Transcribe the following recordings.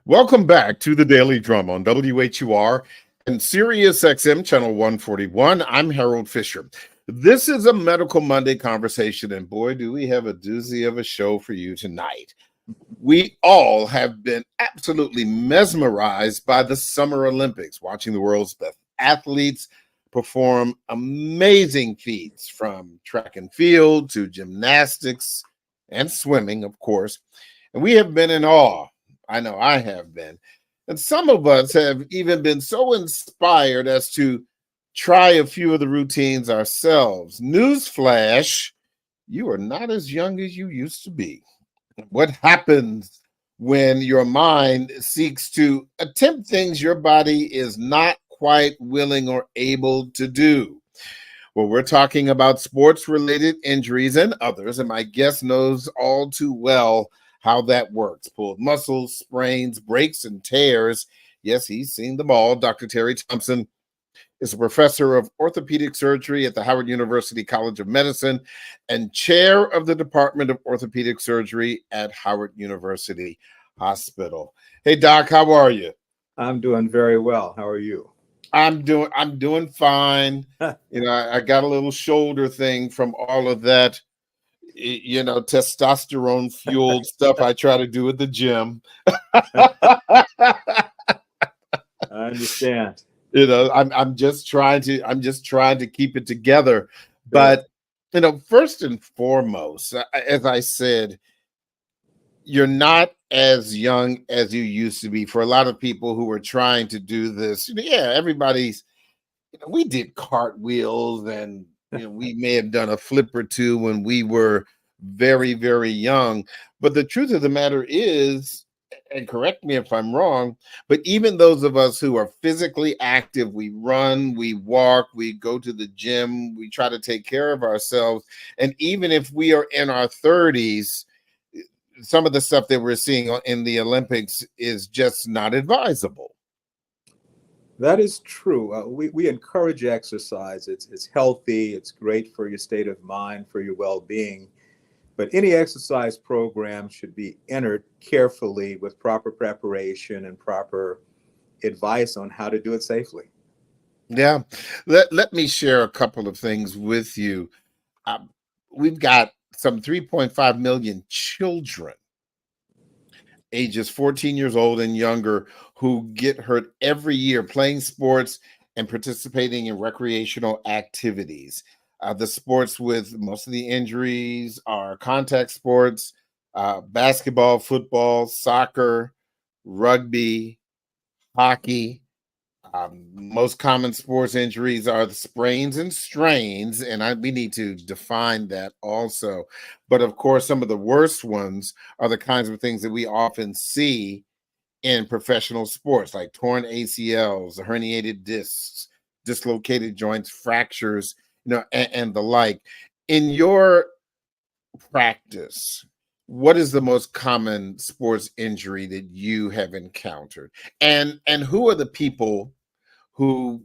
Welcome back to the Daily Drum on WHUR and Sirius XM Channel 141. I'm Harold Fisher. This is a Medical Monday conversation, and boy, do we have a doozy of a show for you tonight. We all have been absolutely mesmerized by the Summer Olympics, watching the world's best athletes perform amazing feats from track and field to gymnastics and swimming, of course. And we have been in awe. I know I have been. And some of us have even been so inspired as to try a few of the routines ourselves. Newsflash, you are not as young as you used to be. What happens when your mind seeks to attempt things your body is not quite willing or able to do? Well, we're talking about sports-related injuries and others, and my guest knows all too well how that works. Pulled muscles, sprains, breaks, and tears. Yes, he's seen them all. Dr. Terry Thompson is a professor of orthopedic surgery at the Howard University College of Medicine and chair of the Department of Orthopedic Surgery at Howard University Hospital. Hey, Doc, how are you? I'm doing very well. How are you? I'm doing fine. I got a little shoulder thing from all of that, testosterone fueled stuff I try to do at the gym. I understand. I'm just trying to keep it together. But first and foremost, as I said, you're not as young as you used to be. For a lot of people who are trying to do this, everybody's, we did cartwheels and we may have done a flip or two when we were very, very young. But the truth of the matter is, and correct me if I'm wrong, but even those of us who are physically active, we run, we walk, we go to the gym, we try to take care of ourselves. And even if we are in our 30s, some of the stuff that we're seeing in the Olympics is just not advisable. That is true. We encourage exercise. It's healthy. It's great for your state of mind, for your well-being. But any exercise program should be entered carefully with proper preparation and proper advice on how to do it safely. Yeah. Let me share a couple of things with you. We've got some 3.5 million children ages 14 years old and younger who get hurt every year playing sports and participating in recreational activities. The sports with most of the injuries are contact sports, basketball, football, soccer, rugby, hockey. Most common sports injuries are the sprains and strains, and we need to define that also. But of course, some of the worst ones are the kinds of things that we often see in professional sports, like torn ACLs, herniated discs, dislocated joints, fractures, and the like. In your practice, what is the most common sports injury that you have encountered? And who are the people who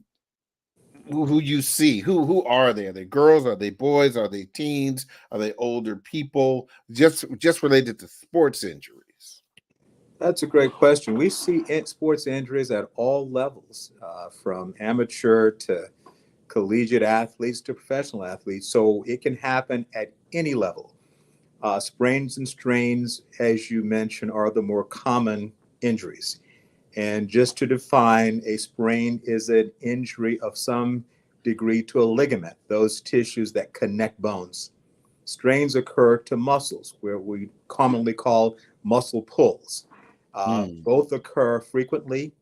you see? Who are they? Are they girls? Are they boys? Are they teens? Are they older people? Just related to sports injuries. That's a great question. We see sports injuries at all levels, from amateur to collegiate athletes to professional athletes. So it can happen at any level. Sprains and strains, as you mentioned, are the more common injuries. And just to define, a sprain is an injury of some degree to a ligament, those tissues that connect bones. Strains occur to muscles, where we commonly call muscle pulls. Both occur frequently.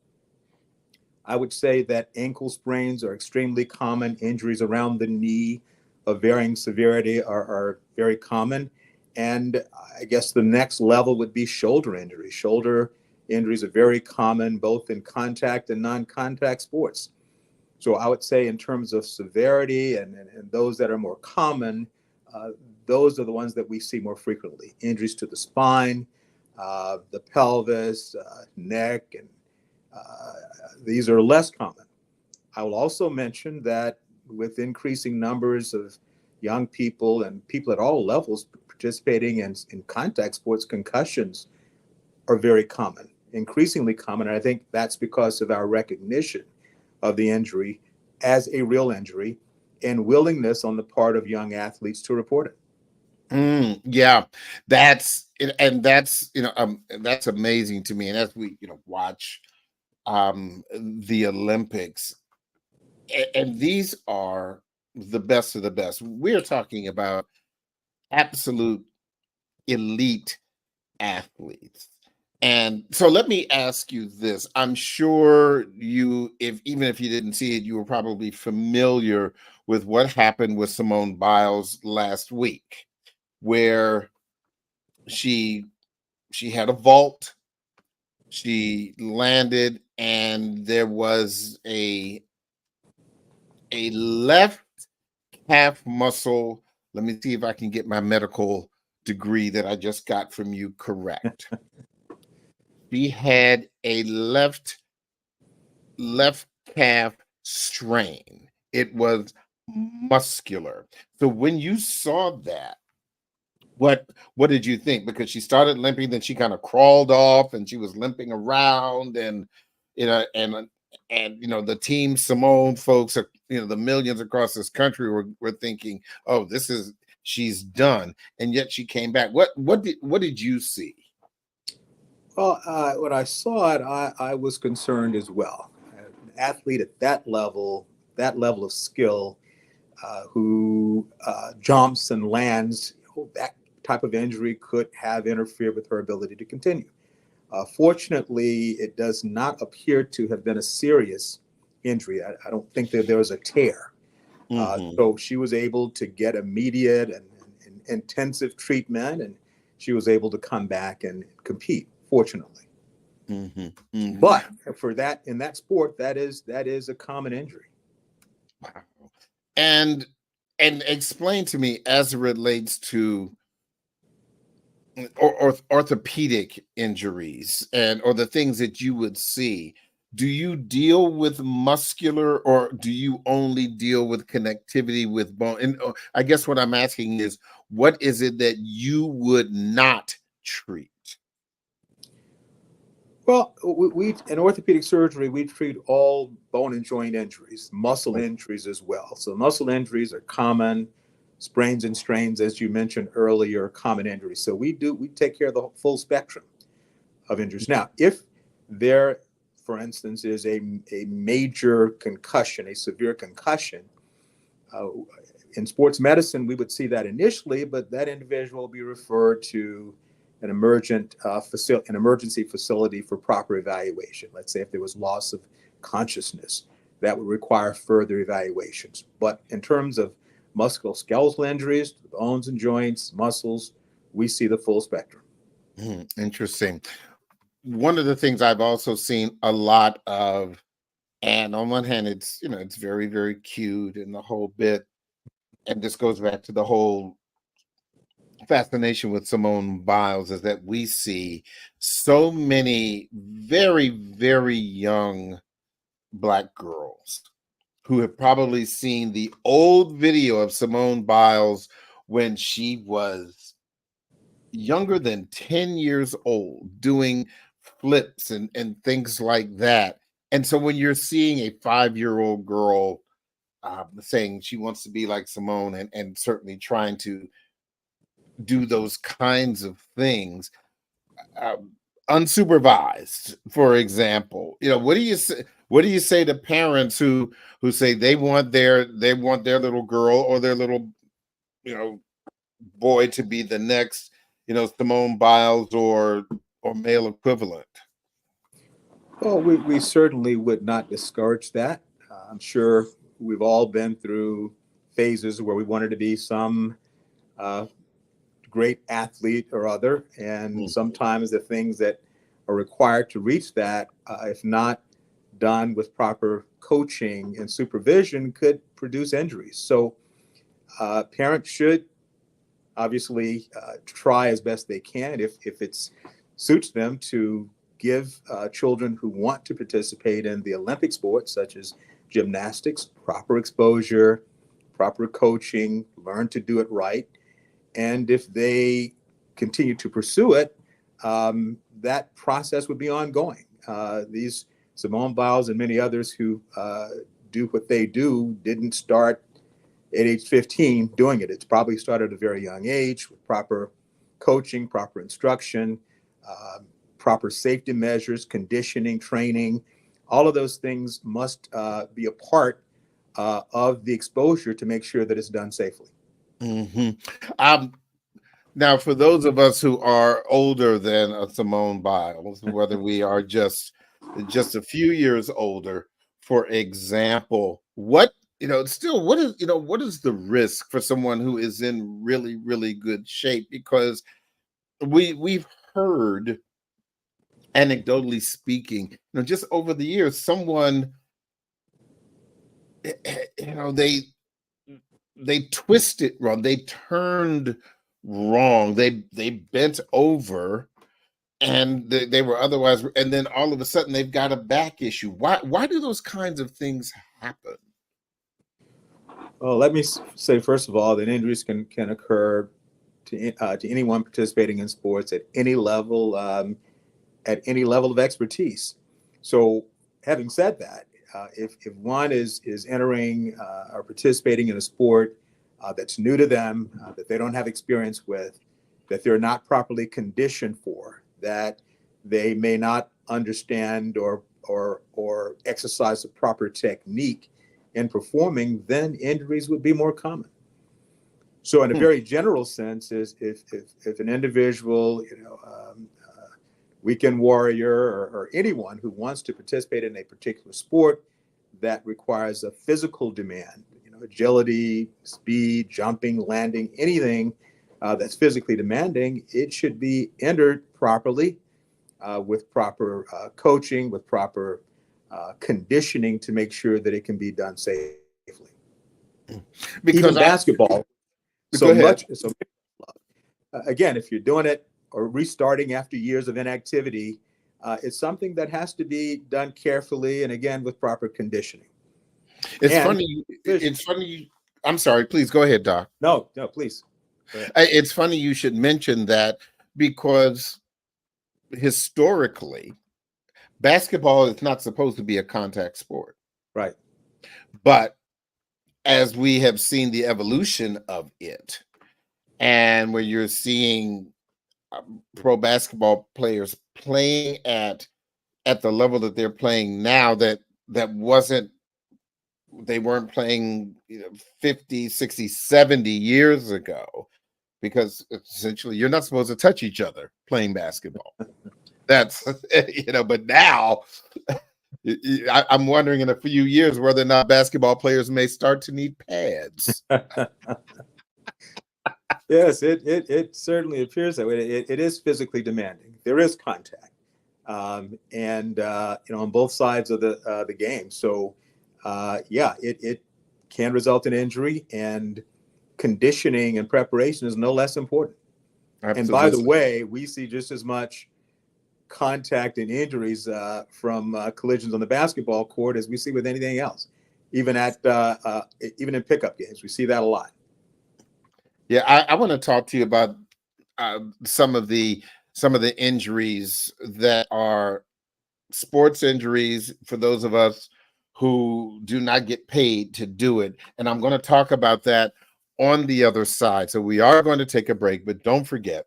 I would say that ankle sprains are extremely common. Injuries around the knee of varying severity are very common. And I guess the next level would be shoulder injuries. Shoulder injuries are very common, both in contact and non-contact sports. So I would say in terms of severity and those that are more common, those are the ones that we see more frequently. Injuries to the spine, the pelvis, neck, and these are less common. I will also mention that with increasing numbers of young people and people at all levels participating in contact sports, concussions are very common. increasingly common. And I think that's because of our recognition of the injury as a real injury and willingness on the part of young athletes to report it. Yeah, that's and that's that's amazing to me. And as we watch the Olympics, and these are the best of the best. We're talking about absolute elite athletes. And so let me ask you this. I'm sure even if you didn't see it, you were probably familiar with what happened with Simone Biles last week, where she had a vault, she landed, and there was a left calf muscle. Let me see if I can get my medical degree that I just got from you correct. She had a left calf strain. It was muscular. So when you saw that, what did you think? Because she started limping, then she kind of crawled off, and she was limping around, and the team Simone folks, the millions across this country were thinking, oh, she's done, and yet she came back. What did you see? Well, when I saw it, I was concerned as well. An athlete at that level of skill, who jumps and lands, that type of injury could have interfered with her ability to continue. Fortunately, it does not appear to have been a serious injury. I don't think that there was a tear. So she was able to get immediate and intensive treatment, and she was able to come back and compete, fortunately. But for that, in that sport, that is a common injury. Wow. And explain to me, as it relates to orthopedic injuries or the things that you would see, do you deal with muscular, or do you only deal with connectivity with bone? And I guess what I'm asking is, what is it that you would not treat? Well, we in orthopedic surgery, we treat all bone and joint injuries, muscle injuries as well. So muscle injuries are common. Sprains and strains, as you mentioned earlier, are common injuries. So we take care of the full spectrum of injuries. Now, if there, for instance, is a major concussion, a severe concussion, in sports medicine, we would see that initially, but that individual will be referred to an emergency facility for proper evaluation. Let's say if there was loss of consciousness, that would require further evaluations. But in terms of musculoskeletal injuries, bones and joints, muscles, we see the full spectrum. Interesting. One of the things I've also seen a lot of, and on one hand, it's very, very cute and the whole bit, and this goes back to the whole fascination with Simone Biles, is that we see so many very, very young Black girls who have probably seen the old video of Simone Biles when she was younger than 10 years old, doing flips and things like that. And so when you're seeing a 5-year-old girl saying she wants to be like Simone, and certainly trying to do those kinds of things, unsupervised, for example, what do you say? What do you say to parents who say they want their little girl or their little boy to be the next Simone Biles or male equivalent? Well, we certainly would not discourage that. I'm sure we've all been through phases where we wanted to be some great athlete or other, and sometimes the things that are required to reach that, if not done with proper coaching and supervision, could produce injuries. So parents should obviously try as best they can, if it suits them, to give children who want to participate in the Olympic sports, such as gymnastics, proper exposure, proper coaching, learn to do it right. And if they continue to pursue it, that process would be ongoing. These Simone Biles and many others who do what they do didn't start at age 15 doing it. It's probably started at a very young age with proper coaching, proper instruction, proper safety measures, conditioning, training. All of those things must be a part of the exposure to make sure that it's done safely. Mm-hmm. Now, for those of us who are older than a Simone Biles, whether we are just a few years older, for example, what what is the risk for someone who is in really, really good shape? Because we've heard, anecdotally speaking, just over the years, someone, they twisted wrong, they turned wrong, they bent over, and they were otherwise, and then all of a sudden they've got a back issue. Why do those kinds of things happen? Well, let me say, first of all, that injuries can occur to anyone participating in sports at any level of expertise. So, having said that, if one is entering or participating in a sport that's new to them, that they don't have experience with, that they're not properly conditioned for, that they may not understand or exercise the proper technique in performing, then injuries would be more common. So, in a very general sense, is if an individual, weekend warrior or anyone who wants to participate in a particular sport that requires a physical demand, agility, speed, jumping, landing, anything that's physically demanding, it should be entered properly with proper coaching, with proper conditioning to make sure that it can be done safely. Because even basketball, again, if you're doing it or restarting after years of inactivity, it's something that has to be done carefully and again with proper conditioning. It's funny. I'm sorry. Please go ahead, Doc. No, please. It's funny you should mention that, because historically, basketball is not supposed to be a contact sport. Right. But as we have seen the evolution of it, and where you're seeing pro basketball players playing at the level that they're playing now, they weren't playing 50, 60, 70 years ago, because essentially you're not supposed to touch each other playing basketball. That's, but now I'm wondering in a few years whether or not basketball players may start to need pads. Yes, it certainly appears that way. It is physically demanding. There is contact, and on both sides of the game. So, it can result in injury, and conditioning and preparation is no less important. Absolutely. And by the way, we see just as much contact and injuries from collisions on the basketball court as we see with anything else. Even in pickup games, we see that a lot. Yeah, I want to talk to you about some of the injuries that are sports injuries for those of us who do not get paid to do it. And I'm going to talk about that on the other side. So we are going to take a break, but don't forget,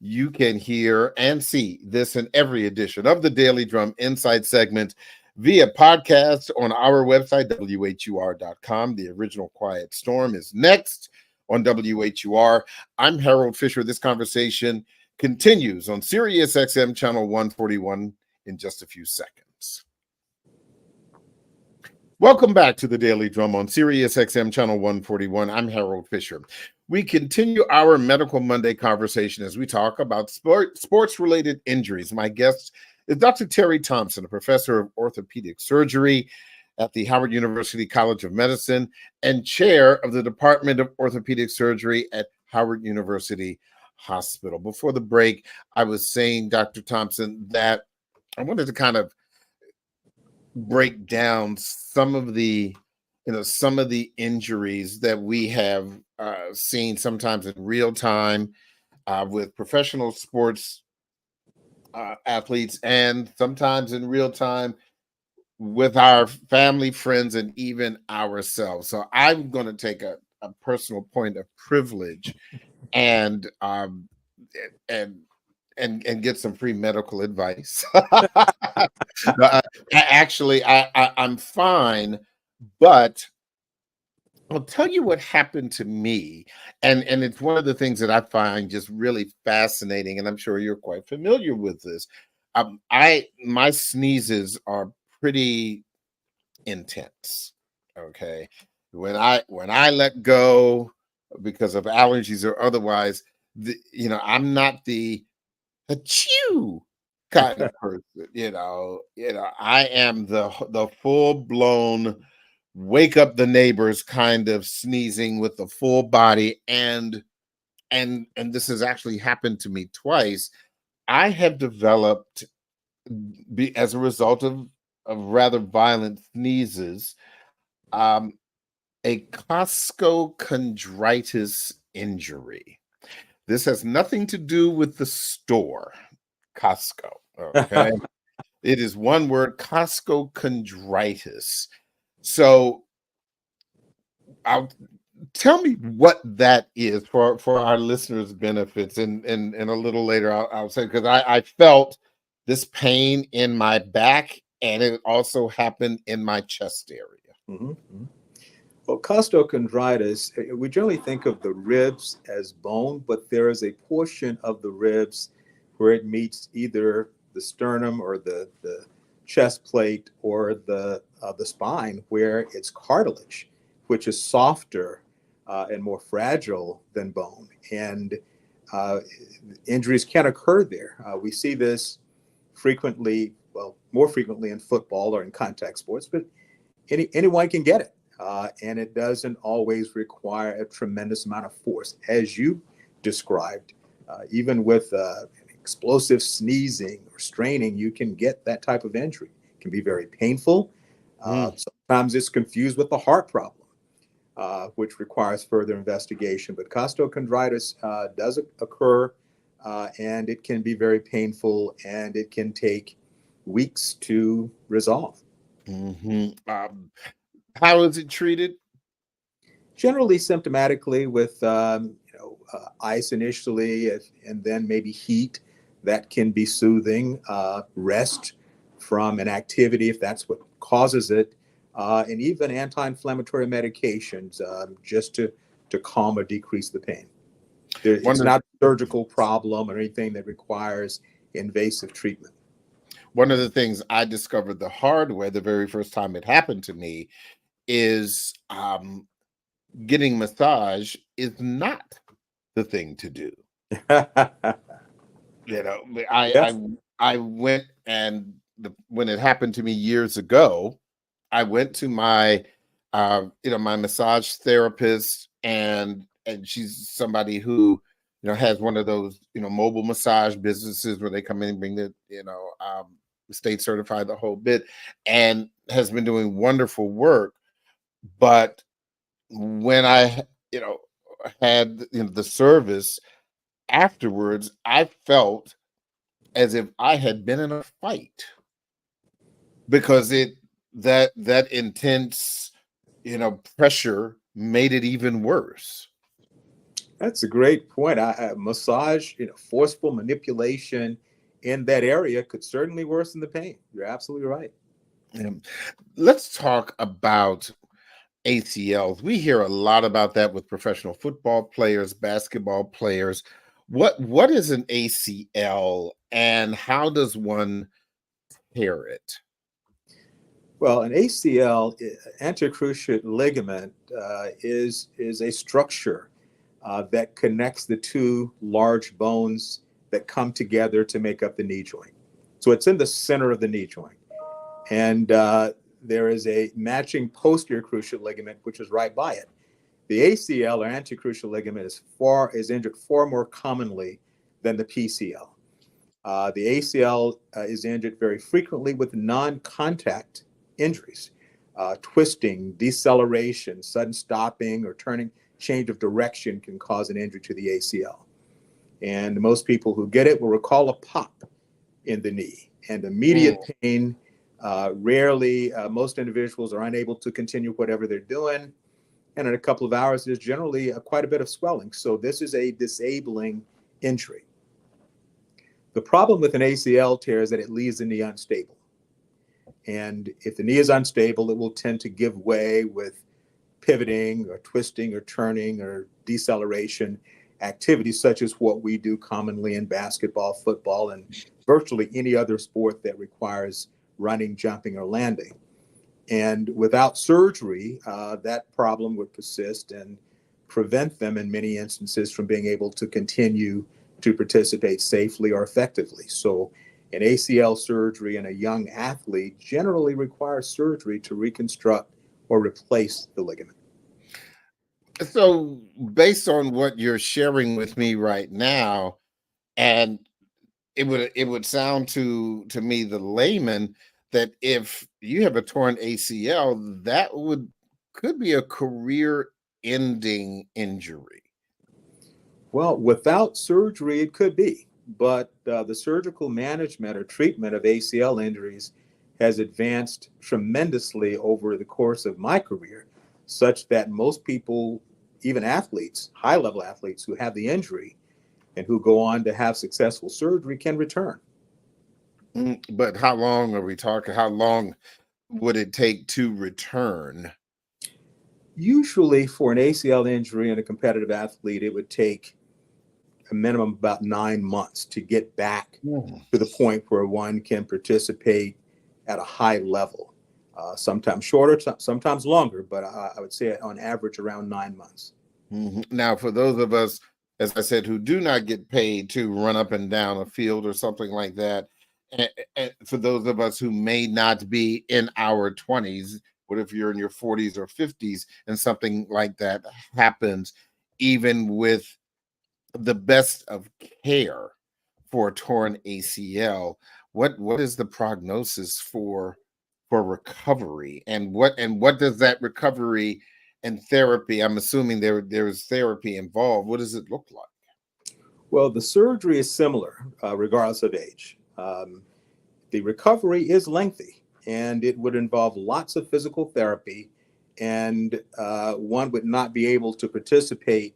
you can hear and see this in every edition of the Daily Drum Insight segment via podcast on our website, WHUR.com. The original Quiet Storm is next on WHUR. I'm Harold Fisher. This conversation continues on Sirius XM channel 141 in just a few seconds. Welcome back to the Daily Drum on Sirius XM channel 141. I'm Harold Fisher. We continue our Medical Monday conversation as we talk about sports-related injuries. My guest is Dr. Terry Thompson, a professor of orthopedic surgery at the Howard University College of Medicine and chair of the Department of Orthopedic Surgery at Howard University Hospital. Before the break, I was saying, Dr. Thompson, that I wanted to kind of break down some of the injuries that we have seen sometimes in real time with professional sports athletes, and sometimes in real time with our family, friends, and even ourselves. So I'm going to take a personal point of privilege and and and get some free medical advice. Actually, I'm fine, but I'll tell you what happened to me, and it's one of the things that I find just really fascinating, and I'm sure you're quite familiar with this. I my sneezes are pretty intense. Okay, when I let go because of allergies or otherwise, I'm not the chew kind of person. I am the full blown wake up the neighbors kind of sneezing with the full body, and this has actually happened to me twice. I have developed as a result of rather violent sneezes, um a costochondritis injury. This has nothing to do with the store Costco. Okay, it is one word, costochondritis. So I'll tell me what that is for our listeners' benefits, and a little later I'll say, because I felt this pain in my back, and it also happened in my chest area. Mhm, mhm. Well, costochondritis, we generally think of the ribs as bone, but there is a portion of the ribs where it meets either the sternum or the chest plate or the spine, where it's cartilage, which is softer and more fragile than bone. And uh, injuries can occur there. We see this frequently, well, more frequently in football or in contact sports, but anyone can get it. And it doesn't always require a tremendous amount of force, as you described. Even with explosive sneezing or straining, you can get that type of injury. It can be very painful. Mm. Sometimes it's confused with a heart problem, which requires further investigation. But costochondritis does occur, and it can be very painful, and it can take weeks to resolve. Mhm. How is it treated? Generally symptomatically with ice initially, and then maybe heat that can be soothing, rest from an activity if that's what causes it, and even anti-inflammatory medications just to calm or decrease the pain. One It's of not a surgical problem or anything that requires invasive treatment. one of the things I discovered the hard way the very first time it happened to me is getting massage is not the thing to do. You know, Yes. I went, and when it happened to me years ago, I went to my my massage therapist, and she's somebody who has one of those mobile massage businesses where they come in and bring the state certified, the whole bit, and has been doing wonderful work. But when I had the service afterwards, I felt as if I had been in a fight, because that intense pressure made it even worse. That's a great point. Massage, forceful manipulation in that area could certainly worsen the pain. You're absolutely right. Um, let's talk about ACLs. We hear a lot about that with professional football players, basketball players. What is an ACL, and how does one tear it? Well, an ACL, anterocruciate ligament, is a structure that connects the two large bones that come together to make up the knee joint. So it's in the center of the knee joint, and there is a matching posterior cruciate ligament which is right by it. The ACL or anterocruciate ligament is injured far more commonly than the PCL. The ACL is injured very frequently with non-contact injuries, twisting, deceleration, sudden stopping, or turning, change of direction can cause an injury to the ACL. And most people who get it will recall a pop in the knee. And immediate pain, rarely, most individuals are unable to continue whatever they're doing. And in a couple of hours, there's generally quite a bit of swelling. So this is a disabling injury. The problem with an ACL tear is that it leaves the knee unstable. And if the knee is unstable, it will tend to give way with pivoting or twisting or turning or deceleration activities, such as what we do commonly in basketball, football, and virtually any other sport that requires running, jumping, or landing. And without surgery, that problem would persist and prevent them in many instances from being able to continue to participate safely or effectively. So an ACL surgery in a young athlete generally requires surgery to reconstruct or replace the ligament. So, based on what you're sharing with me right now, and it would sound to me, the layman, that if you have a torn ACL, that could be a career-ending injury. Well, without surgery, it could be, but the surgical management or treatment of ACL injuries has advanced tremendously over the course of my career, such that most people, even athletes, high-level athletes who have the injury and who go on to have successful surgery can return. But how long are we talking? How long would it take to return? Usually for an ACL injury in a competitive athlete, it would take a minimum of about 9 months to get back to the point where one can participate at a high level. Sometimes shorter, sometimes longer, but I would say on average around 9 months. Now, for those of us, as I said, who do not get paid to run up and down a field or something like that, and for those of us who may not be in our 20s, what if you're in your 40s or 50s and something like that happens, even with the best of care for a torn ACL, what is the prognosis for recovery, and what does that recovery and therapy? I'm assuming there's therapy involved. What does it look like? Well, the surgery is similar, regardless of age. The recovery is lengthy, and it would involve lots of physical therapy, and one would not be able to participate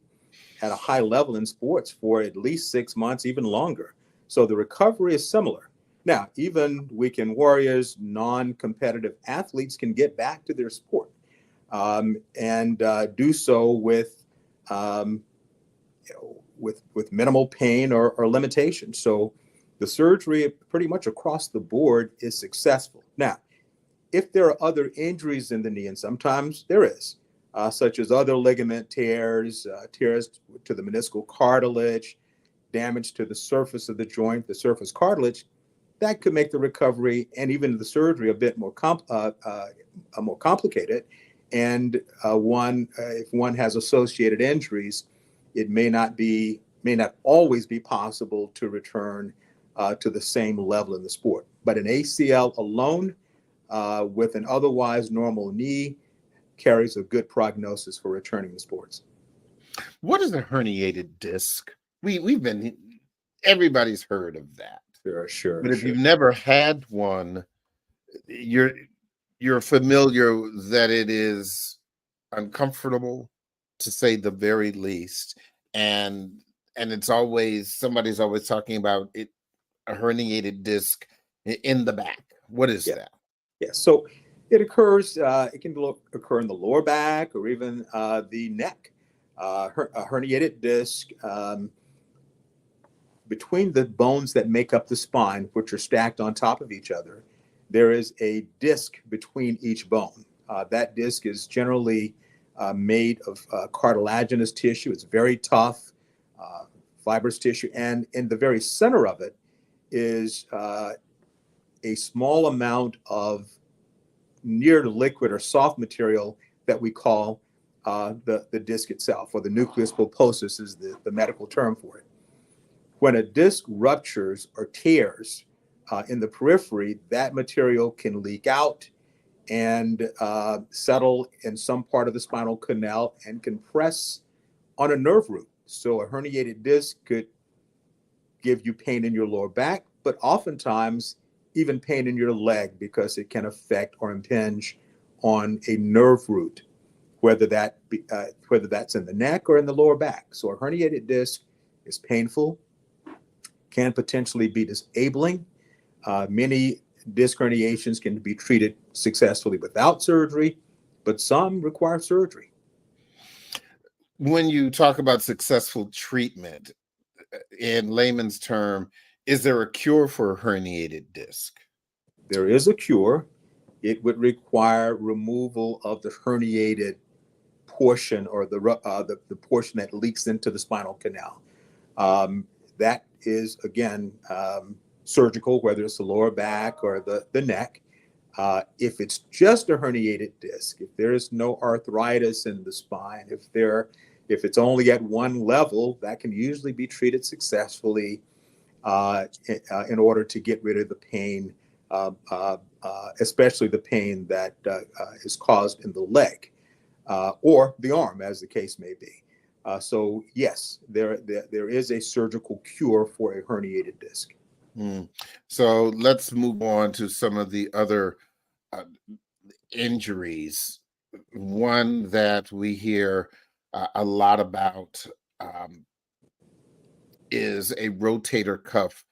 at a high level in sports for at least 6 months, even longer. So the recovery is similar. Now, even weekend warriors, non-competitive athletes can get back to their sport and do so with minimal pain or limitation. So the surgery pretty much across the board is successful. Now, if there are other injuries in the knee, and sometimes there is, such as other ligament tears, tears to the meniscal cartilage, damage to the surface of the joint, the surface cartilage, that could make the recovery and even the surgery a bit more complicated. And if one has associated injuries, it may not always be possible to return to the same level in the sport. But an ACL alone, with an otherwise normal knee, carries a good prognosis for returning to sports. What is a herniated disc? Everybody's heard of that. Sure. But if you've never had one, you're familiar that it is uncomfortable, to say the very least, and somebody's always talking about it, a herniated disc in the back. What is that? Yeah, so it occurs. It can occur in the lower back or even the neck. A herniated disc between the bones that make up the spine, which are stacked on top of each other. There is a disc between each bone. That disc is generally made of cartilaginous tissue. It's very tough, fibrous tissue, and in the very center of it is a small amount of near to liquid or soft material that we call the disc itself, or the nucleus pulposus is the medical term for it. When a disc ruptures or tears in the periphery, that material can leak out and settle in some part of the spinal canal and can press on a nerve root. So a herniated disc could give you pain in your lower back, but oftentimes even pain in your leg because it can affect or impinge on a nerve root, whether that's in the neck or in the lower back. So a herniated disc is painful, can potentially be disabling. Many disc herniations can be treated successfully without surgery, but some require surgery. When you talk about successful treatment, in layman's term, is there a cure for a herniated disc? There is a cure. It would require removal of the herniated portion or the portion that leaks into the spinal canal. That is, again, surgical, whether it's the lower back or the neck. If it's just a herniated disc, if there is no arthritis in the spine, if it's only at one level, that can usually be treated successfully in order to get rid of the pain, especially the pain that is caused in the leg or the arm, as the case may be. So yes, there is a surgical cure for a herniated disc. So let's move on to some of the other injuries. One that we hear a lot about is a rotator cuff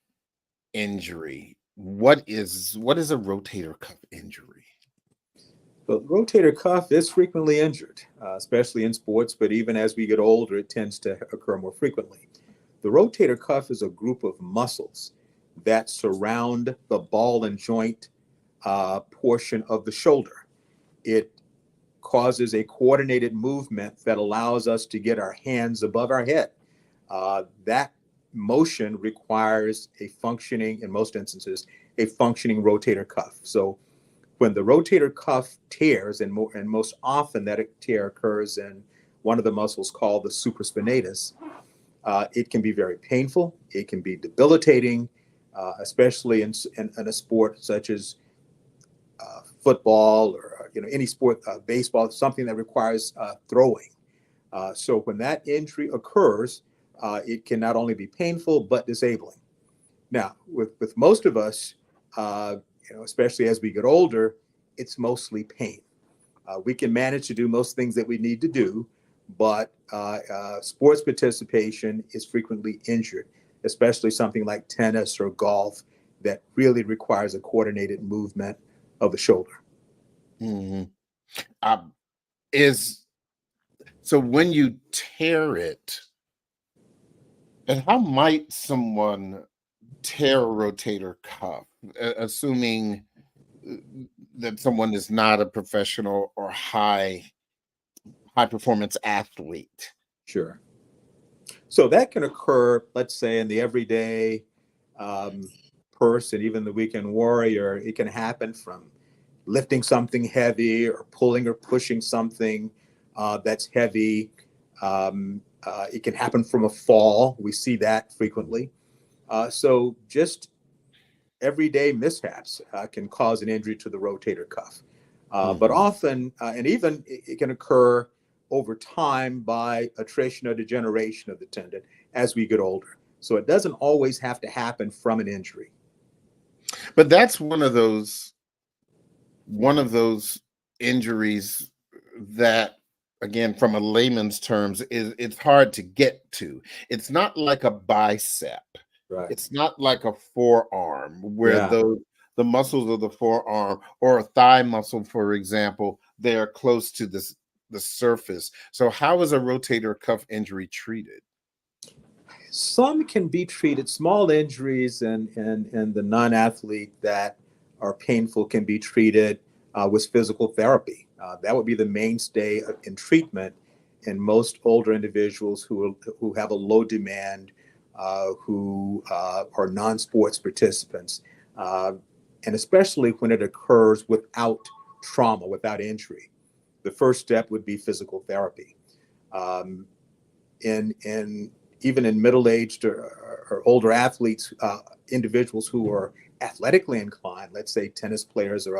injury. What is a rotator cuff injury? The rotator cuff is frequently injured, especially in sports, but even as we get older, it tends to occur more frequently. The rotator cuff is a group of muscles that surround the ball and joint portion of the shoulder. It causes a coordinated movement that allows us to get our hands above our head. That motion requires in most instances, a functioning rotator cuff. So when the rotator cuff tears, and most often that tear occurs in one of the muscles called the supraspinatus, it can be very painful. It can be debilitating, especially in a sport such as football or any sport, baseball, something that requires throwing. So when that injury occurs, it can not only be painful but disabling. Now, with most of us, especially as we get older, it's mostly pain. We can manage to do most things that we need to do, but sports participation is frequently injured, especially something like tennis or golf that really requires a coordinated movement of the shoulder. Mm-hmm. So when you tear it, and how might someone tear a rotator cuff, assuming that someone is not a professional or high performance athlete? Sure. So that can occur, let's say, in the everyday person, even the weekend warrior. It can happen from lifting something heavy or pulling or pushing something that's heavy. It can happen from a fall. We see that frequently. So just everyday mishaps can cause an injury to the rotator cuff. But often, and even it can occur over time by attrition or degeneration of the tendon as we get older. So it doesn't always have to happen from an injury. But that's one of those injuries that, again, from a layman's terms, it's hard to get to. It's not like a bicep. Right. It's not like a forearm where Yeah. the muscles of the forearm or a thigh muscle, for example, they are close to the surface. So how is a rotator cuff injury treated? Some can be treated. Small injuries and the non-athlete that are painful can be treated with physical therapy. That would be the mainstay in treatment in most older individuals who have a low demand, who are non-sports participants, and especially when it occurs without trauma, without injury. The first step would be physical therapy. Even in middle-aged or older athletes, individuals who are athletically inclined, let's say tennis players or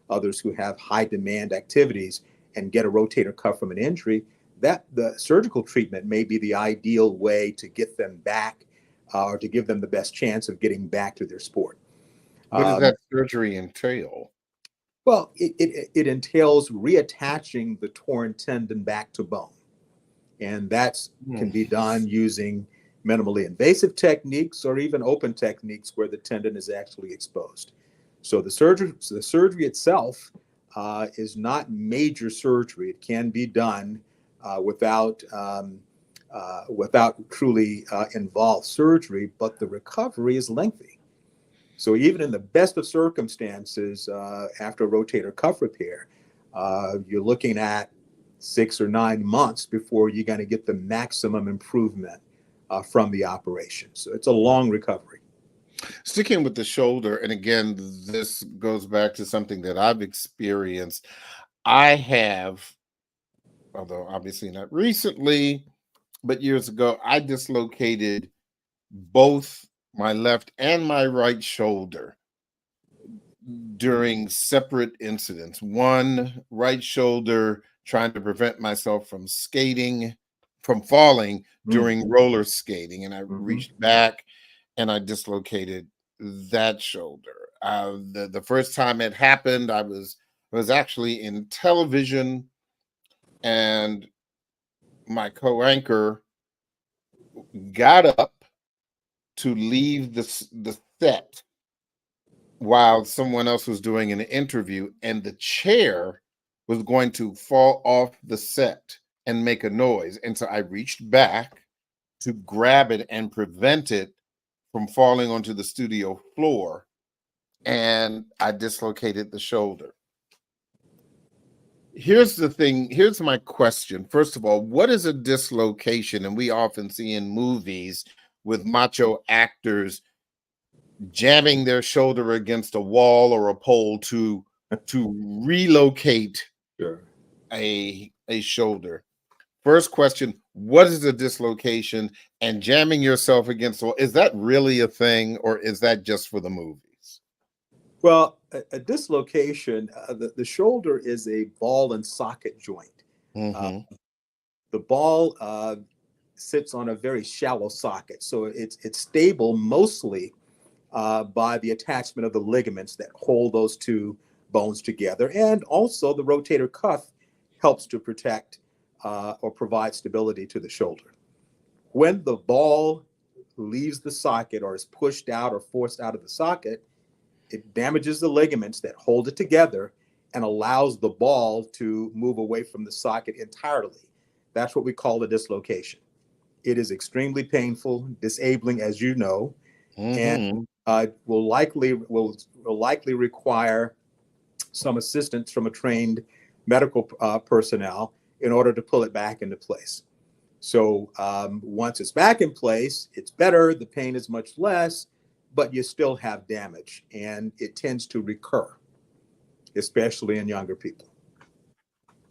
others who have high demand activities and get a rotator cuff from an injury, that the surgical treatment may be the ideal way to get them back or to give them the best chance of getting back to their sport. What does that surgery entail? Well, it entails reattaching the torn tendon back to bone. And that can be done using minimally invasive techniques or even open techniques where the tendon is actually exposed. So the surgery itself is not major surgery. It can be done without truly involved surgery, but the recovery is lengthy. So even in the best of circumstances, after a rotator cuff repair, you're looking at 6 or 9 months before you're going to get the maximum improvement from the operation. So it's a long recovery. Sticking with the shoulder, and again, this goes back to something that I've experienced. I have, although obviously not recently, but years ago, I dislocated both my left and my right shoulder during separate incidents. One, right shoulder, trying to prevent myself from falling during roller skating. And I reached back and I dislocated that shoulder. The first time it happened, I was actually in television, and my co-anchor got up to leave the set while someone else was doing an interview, and the chair was going to fall off the set and make a noise. And so I reached back to grab it and prevent it from falling onto the studio floor, and I dislocated the shoulder. Here's the thing. Here's my question. First of all, what is a dislocation? And we often see in movies with macho actors jamming their shoulder against a wall or a pole to relocate a shoulder. First question, what is a dislocation? And jamming yourself against the wall, is that really a thing, or is that just for the movies? Well, a dislocation, the shoulder is a ball and socket joint. The ball sits on a very shallow socket, so it's stable mostly by the attachment of the ligaments that hold those two bones together, and also the rotator cuff helps to protect or provide stability to the shoulder. When the ball leaves the socket or is pushed out or forced out of the socket, it damages the ligaments that hold it together and allows the ball to move away from the socket entirely. That's what we call a dislocation. It is extremely painful, disabling, as you know, and will likely require some assistance from a trained medical personnel in order to pull it back into place. So once it's back in place, it's better, the pain is much less, but you still have damage, and it tends to recur, especially in younger people.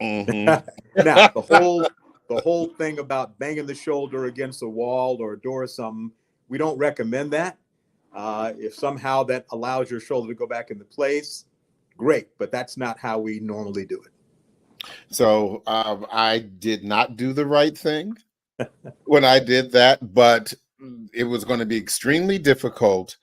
Now, the whole thing about banging the shoulder against a wall or a door or something, we don't recommend that. If somehow that allows your shoulder to go back into place, great, but that's not how we normally do it. So I did not do the right thing when I did that, but it was going to be extremely difficult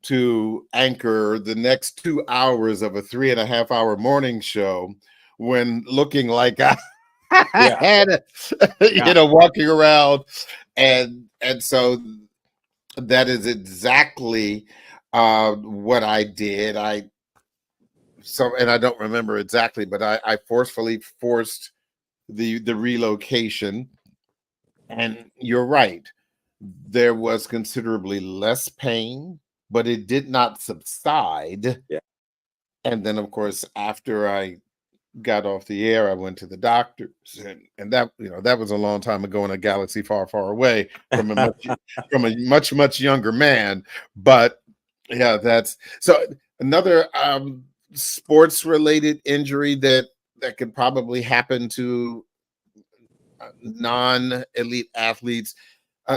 to anchor the next 2 hours of a 3.5-hour morning show when looking like I had, walking around. And so that is exactly what I did. And I don't remember exactly, but I forcefully forced the relocation. And you're right. There was considerably less pain, but it did not subside. Yeah. And then, of course, after I got off the air, I went to the doctors, and that was a long time ago in a galaxy far, far away from a much younger man. But yeah, that's so another sports related injury that could probably happen to non-elite athletes.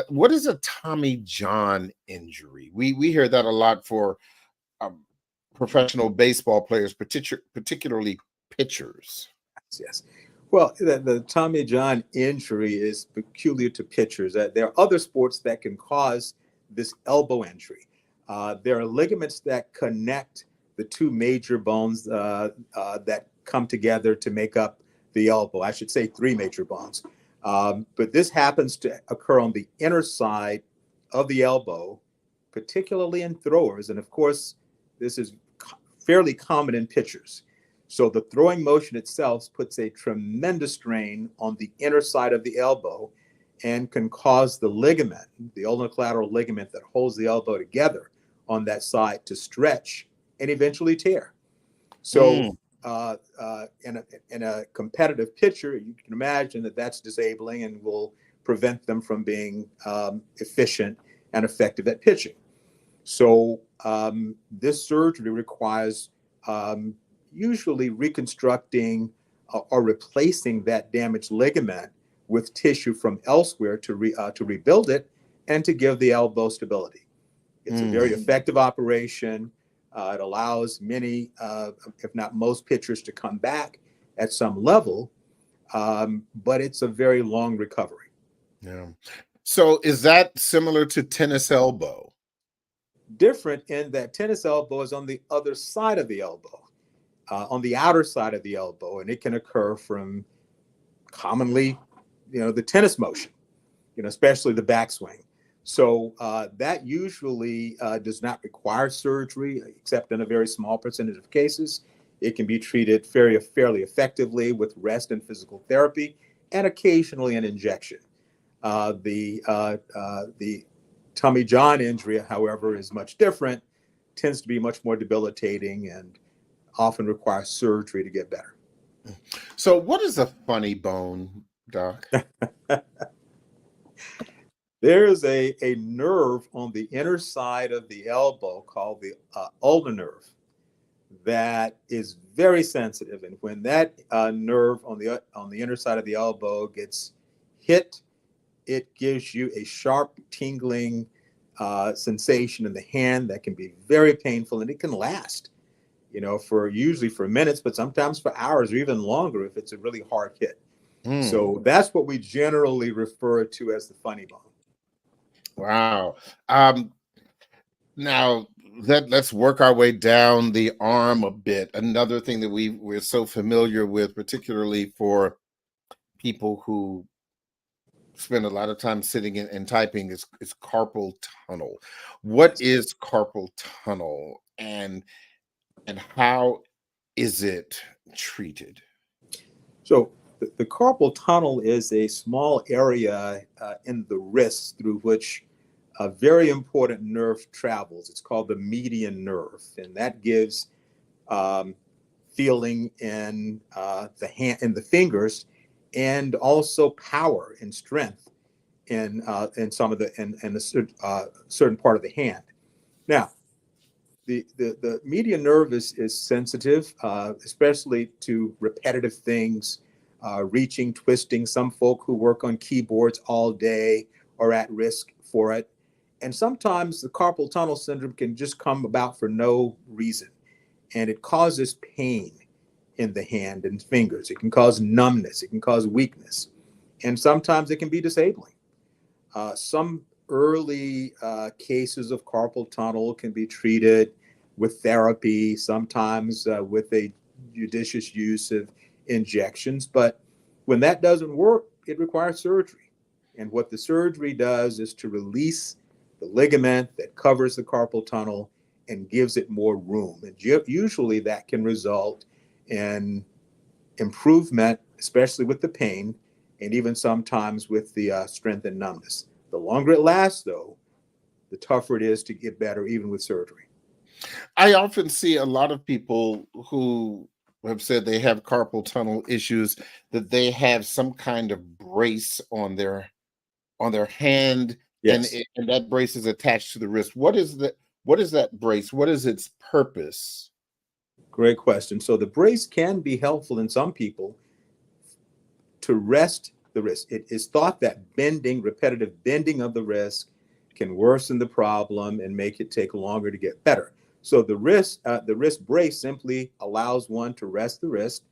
What is a Tommy John injury? We hear that a lot for professional baseball players, particularly pitchers. Yes. Well, the Tommy John injury is peculiar to pitchers. There are other sports that can cause this elbow injury. There are ligaments that connect the two major bones that come together to make up the elbow. I should say three major bones. But this happens to occur on the inner side of the elbow, particularly in throwers. And of course, this is fairly common in pitchers. So the throwing motion itself puts a tremendous strain on the inner side of the elbow and can cause the ligament, the ulnar collateral ligament that holds the elbow together on that side, to stretch and eventually tear. So in a competitive pitcher, you can imagine that that's disabling and will prevent them from being efficient and effective at pitching. So this surgery requires usually reconstructing or replacing that damaged ligament with tissue from elsewhere to rebuild it and to give the elbow stability. It's a very effective operation. It allows many, if not most, pitchers to come back at some level, but it's a very long recovery. Yeah. So is that similar to tennis elbow? Different in that tennis elbow is on the other side of the elbow. On the outer side of the elbow, and it can occur from commonly, the tennis motion, especially the backswing. So that usually does not require surgery, except in a very small percentage of cases. It can be treated fairly effectively with rest and physical therapy, and occasionally an injection. The Tommy John injury, however, is much different, tends to be much more debilitating, and often requires surgery to get better. So what is a funny bone, Doc? There's a nerve on the inner side of the elbow called the ulnar nerve that is very sensitive. And when that nerve on the inner side of the elbow gets hit, it gives you a sharp tingling sensation in the hand that can be very painful, and it can last, usually for minutes, but sometimes for hours or even longer if it's a really hard hit. So that's what we generally refer to as the funny bone. Wow. Now let's work our way down the arm a bit. Another thing that we're so familiar with, particularly for people who spend a lot of time sitting and typing, is carpal tunnel. What is carpal tunnel, and how is it treated? So the carpal tunnel is a small area in the wrist through which a very important nerve travels. It's called the median nerve, and that gives feeling in the hand, in the fingers, and also power and strength in some of in a certain part of the hand. Now, the median nerve is sensitive, especially to repetitive things, reaching, twisting. Some folk who work on keyboards all day are at risk for it. And sometimes the carpal tunnel syndrome can just come about for no reason, and it causes pain in the hand and fingers. It can cause numbness. It can cause weakness, and sometimes it can be disabling. Some early cases of carpal tunnel can be treated with therapy, sometimes with a judicious use of injections. But when that doesn't work, it requires surgery. And what the surgery does is to release the ligament that covers the carpal tunnel and gives it more room. And usually that can result in improvement, especially with the pain, and even sometimes with the strength and numbness. The longer it lasts, though, the tougher it is to get better, even with surgery. I often see a lot of people who have said they have carpal tunnel issues, that they have some kind of brace on their hand. Yes. And that brace is attached to the wrist. What is that brace? What is its purpose? Great question. So the brace can be helpful in some people to rest the wrist. It is thought that repetitive bending of the wrist can worsen the problem and make it take longer to get better. So the wrist brace simply allows one to rest the wrist,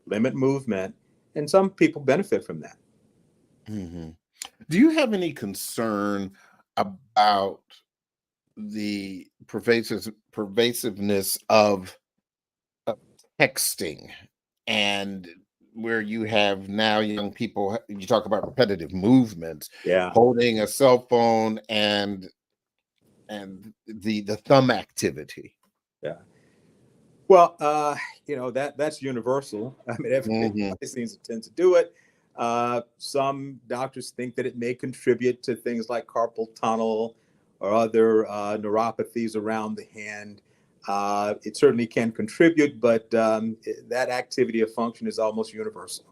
limit movement, and some people benefit from that. Mm-hmm. Do you have any concern about the pervasiveness of texting, and where you have now young people, you talk about repetitive movements, Yeah. holding a cell phone and the thumb activity. Yeah. Well, that's universal. I mean, everybody Mhm. seems to tend to do it. Some doctors think that it may contribute to things like carpal tunnel or other neuropathies around the hand. It certainly can contribute, but that activity of function is almost universal.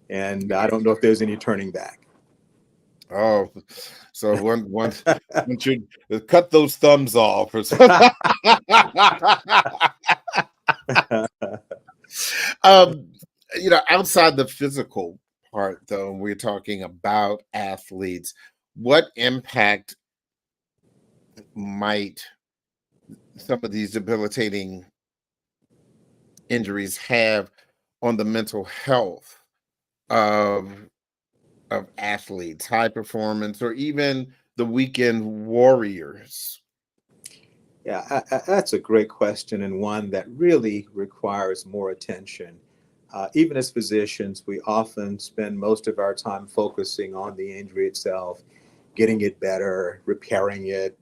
And I don't know if there's any turning back. Oh, so one should cut those thumbs off or something. um, outside the physical part, though, we're talking about athletes. What impact might some of these debilitating injuries have on the mental health of athletes, high performance, or even the weekend warriors? Yeah, that's a great question, and one that really requires more attention. Even as physicians, we often spend most of our time focusing on the injury itself, getting it better, repairing it,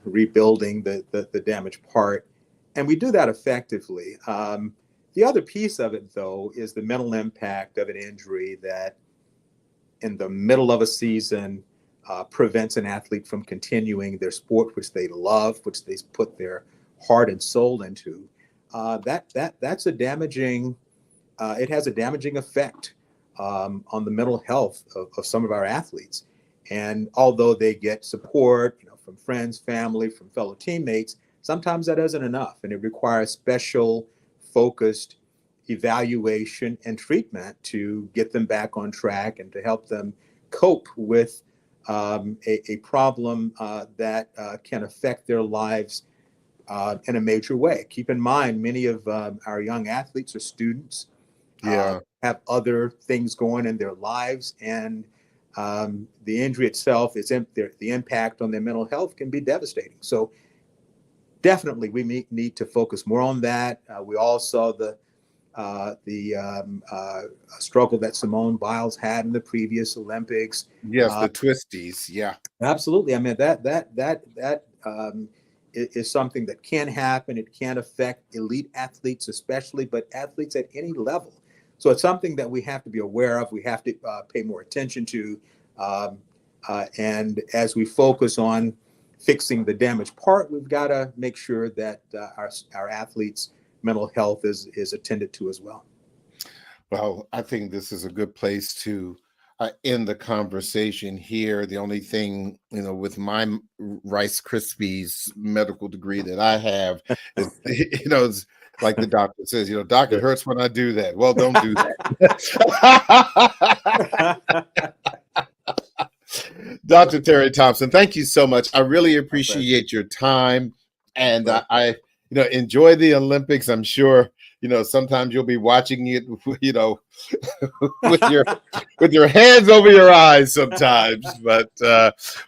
rebuilding the damaged part. And we do that effectively. The other piece of it, though, is the mental impact of an injury that in the middle of a season prevents an athlete from continuing their sport, which they love, which they put their heart and soul into. That's a damaging. It has a damaging effect on the mental health of some of our athletes. And although they get support, from friends, family, from fellow teammates, sometimes that isn't enough, and it requires special, focused evaluation and treatment to get them back on track and to help them cope with a problem that can affect their lives in a major way. Keep in mind, many of our young athletes are students, Yeah. have other things going in their lives, and the injury itself the impact on their mental health can be devastating. So definitely, we need to focus more on that. We all saw the struggle that Simone Biles had in the previous Olympics. Yes, the twisties. Yeah. Absolutely. I mean, that is something that can happen. It can affect elite athletes, especially, but athletes at any level. So it's something that we have to be aware of. We have to pay more attention to. Um, and as we focus on fixing the damaged part, we've got to make sure that our athletes' mental health is attended to as well. Well, I think this is a good place to end the conversation here. The only thing, with my Rice Krispies medical degree that I have is, it's like the doctor says, doc, it hurts when I do that. Well, don't do that. Dr. Terry Thompson, thank you so much. I really appreciate your time, and I enjoy the Olympics. I'm sure sometimes you'll be watching it, with your hands over your eyes sometimes. But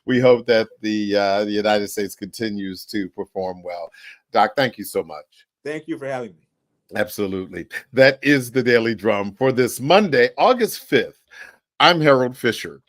we hope that the United States continues to perform well. Doc, thank you so much. Thank you for having me. Absolutely. That is the Daily Drum for this Monday, August 5th. I'm Harold Fisher.